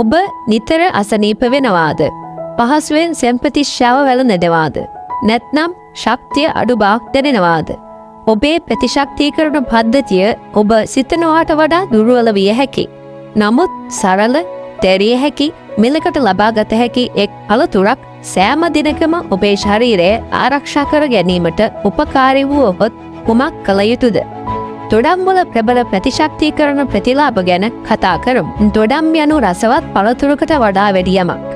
ඔබ නිතර අසනීප වෙනවාද? පහසුවෙන් සෙම්පතිශ්‍යාව වැළඳෙනවාද? නැත්නම් ශක්තිය අඩු බවක් දැනෙනවාද? ඔබේ ප්‍රතිශක්තිකරණ පද්ධතිය ඔබ සිතනවාට වඩා දුර්වල විය හැකියි. නමුත් සරල, තැරිය හැකි, මිලකට ලබාගත හැකි එක් පළතුරක් සෑම දිනකම ඔබේ ශරීරය ආරක්ෂා කර ගැනීමට උපකාරී වුවහොත් කුමක් කළ යුතුද? දොඩම්වල ප්‍රබල ප්‍රතිශක්තිකරණ ප්‍රතිලාභ ගැන කතා කරමු. දොඩම් යනු රසවත් පළතුරකට වඩා වැඩි යමක්.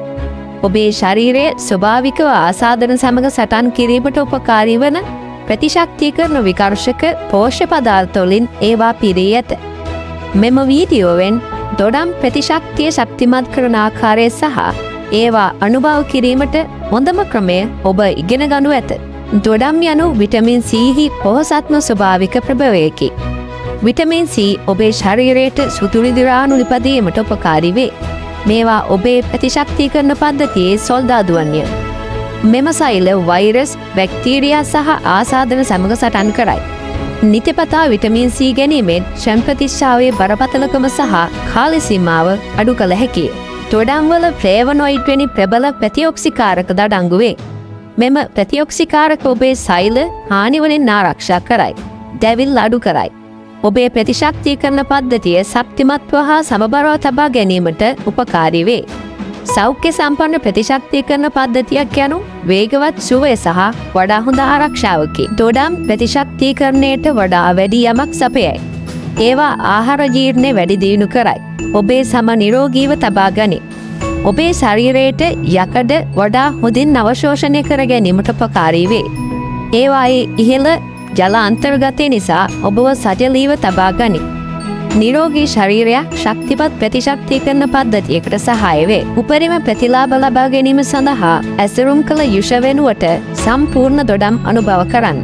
ඔබේ ශරීරයේ ස්වභාවිකව ආසාදන සමග සටන් කිරීමට උපකාරී වන ප්‍රතිශක්තිකරණ විකර්ෂක පෝෂ්‍ය පදාර්ථ වලින් ඒවා පිරී ඇත. මෙම වීඩියෝවෙන් දොඩම් ප්‍රතිශක්තිය ශක්තිමත් කරන ආකාරය සහ ඒවා අනුභව කිරීමට හොඳම ක්‍රමය ඔබ ඉගෙන ගනු ඇත. දොඩම් යනු විටමින් C හි පොහොසත්ම ස්වභාවික ප්‍රභවයකි. විටමින් C ඔබේ ශරීරයට සුදුරිදුරාණු නිපදීමට උපකාරී වේ. මේවා ඔබේ ප්‍රතිශක්තිකරණ පද්ධතියේ සොල්දාදුවන්ය. මෙම සෛල වෛරස්, බැක්ටීරියා සහ ආසාදන සමග සටන් කරයි. නිතිපතා විටමින් C ගැනීමෙන් ශම්ප්‍රතිශ්‍යාවේ බරපතලකම සහ කාල සීමාව අඩු කළ හැකිය. දොඩම්වල ෆ්ලේවනොයිඩ් වැනි ප්‍රබල ප්‍රතිඔක්සිකාරක ද අඩංගු වේ. මෙම ප්‍රතිඔක්සිකාරක ඔබේ සෛල හානිවලින් ආරක්ෂා කරයි. දැවිල්ල අඩු කරයි. ඔබේ ප්‍රතිශක්තිකරණ පද්ධතිය ශක්තිමත්ව හා සමබරව තබා ගැනීමට උපකාරී වේ. සෞඛ්‍ය සම්පන්න ප්‍රතිශක්තිකරණ පද්ධතියක් යනු වේගවත් සුවය සහ වඩා හොඳ ආරක්ෂාවකි. දොඩම් ප්‍රතිශක්තිකරණයට වඩා වැඩි යමක් සපයයි. ඒවා ආහාර ජීර්ණය වැඩි දියුණු කරයි. ඔබේ සම නිරෝගීව තබා ගනී. ඔබේ ශරීරයට යකඩ වඩා හොඳින් අවශෝෂණය කර ගැනීමට උපකාරී වේ. ඒවායේ ඉහළ ජල අන්තර්ගතය නිසා ඔබව සජලීව තබා ගනී. නිරෝගී ශරීරයක් ශක්තිමත් ප්‍රතිශක්තිකරණ පද්ධතියකට සහාය වේ. උපරිම ප්‍රතිලාභ ලබා ගැනීම සඳහා ඇසුරුම් කළ යුෂ වෙනුවට සම්පූර්ණ දොඩම් අනුභව කරන්න.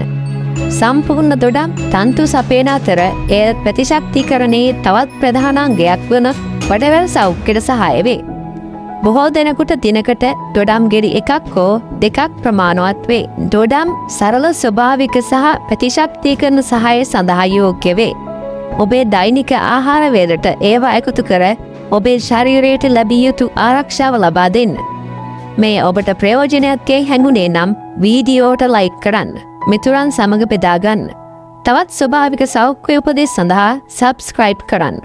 සම්පූර්ණ දොඩම් තන්තු සපයන අතර එය ප්‍රතිශක්තිකරණයේ තවත් ප්‍රධානාංගයක් වන වඩවැල් සෞඛ්‍යයට සහාය වේ. බොහෝ දෙනෙකුට දිනකට දොඩම් ගෙඩි එකක් හෝ දෙකක් ප්‍රමාණවත් වේ. දොඩම් සරල ස්වභාවික සහ ප්‍රතිශක්තිකරණ සහාය සඳහා යෝග්‍ය වේ. ඔබේ දෛනික ආහාර වේලට ඒවා එකතු කර ඔබේ ශරීරයට ලැබිය යුතු ආරක්ෂාව ලබා දෙන්න. මේ ඔබට ප්‍රයෝජනයක් යයි හැඟුණේ නම් වීඩියෝට ලයික් කරන්න. මිතුරන් සමග බෙදා ගන්න. තවත් ස්වභාවික සෞඛ්‍ය උපදෙස් සඳහා සබ්ස්ක්‍රයිබ් කරන්න.